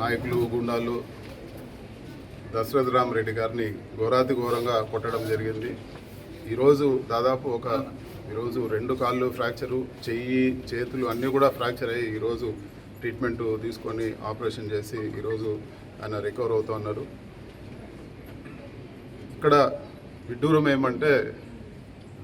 నాయకులు గుండాలు దశరథ్ రామరెడ్డి గారిని ఘోరాతి ఘోరంగా కొట్టడం జరిగింది. ఈరోజు దాదాపు ఈరోజు 2 కాళ్ళు ఫ్రాక్చరు, చెయ్యి చేతులు అన్నీ కూడా ఫ్రాక్చర్ అయ్యి ఈరోజు ట్రీట్మెంట్ తీసుకొని ఆపరేషన్ చేసి ఈరోజు ఆయన రికవర్ అవుతూ ఉన్నారు. ఇక్కడ విడ్డూరం ఏమంటే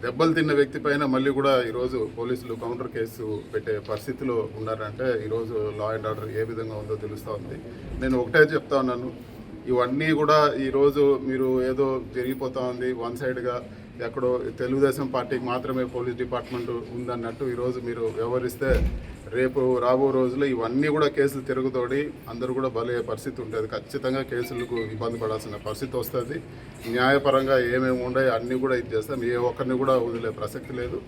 దెబ్బలు తిన్న వ్యక్తి పైన మళ్ళీ కూడా ఈరోజు పోలీసులు కౌంటర్ కేసు పెట్టే పరిస్థితిలో ఉన్నారంటే ఈరోజు లా అండ్ ఆర్డర్ ఏ విధంగా ఉందో తెలుస్తూ ఉంది. నేను ఒకటే చెప్తా ఉన్నాను, ఇవన్నీ కూడా ఈరోజు మీరు ఏదో జరిగిపోతూ ఉంది వన్ సైడ్గా, ఎక్కడో తెలుగుదేశం పార్టీకి మాత్రమే పోలీస్ డిపార్ట్మెంట్ ఉందన్నట్టు ఈరోజు మీరు వ్యవహరిస్తే రేపు రాబో రోజుల్లో ఇవన్నీ కూడా కేసులు తిరుగుతోడి అందరూ కూడా బలయ్యే పరిస్థితి ఉంటుంది. ఖచ్చితంగా కేసులకు ఇబ్బంది పడాల్సిన పరిస్థితి వస్తుంది. న్యాయపరంగా ఏమేమి ఉన్నాయో అన్నీ కూడా ఇది చేస్తాం, ఏ ఒక్కరిని కూడా వదిలే ప్రసక్తి లేదు.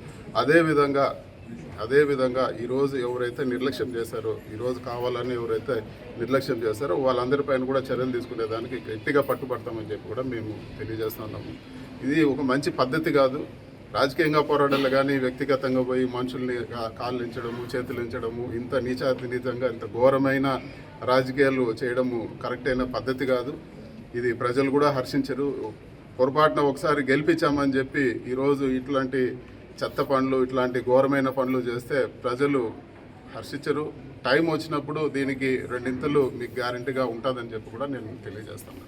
అదేవిధంగా ఈరోజు ఎవరైతే నిర్లక్ష్యం చేశారో, ఈరోజు కావాలని ఎవరైతే నిర్లక్ష్యం చేశారో వాళ్ళందరిపైన కూడా చర్యలు తీసుకునేదానికి గట్టిగా పట్టుబడతామని చెప్పి కూడా మేము తెలియజేస్తున్నాము. ఇది ఒక మంచి పద్ధతి కాదు. రాజకీయంగా పోరాడాలి కానీ వ్యక్తిగతంగా పోయి మనుషుల్ని కాళ్ళు ఎంచడము, చేతులు ఎంచడము, ఇంత నీచంగా ఇంత ఘోరమైన రాజకీయాలు చేయడము కరెక్ట్ అయిన పద్ధతి కాదు. ఇది ప్రజలు కూడా హర్షించరు. పొరపాటున ఒకసారి గెలిపించామని చెప్పి ఈరోజు ఇట్లాంటి చెత్త పనులు, ఇట్లాంటి ఘోరమైన పనులు చేస్తే ప్రజలు హర్షించరు. టైం వచ్చినప్పుడు దీనికి రెండింతలు మీకు గ్యారంటీగా ఉంటుందని చెప్పి కూడా నేను తెలియజేస్తాను.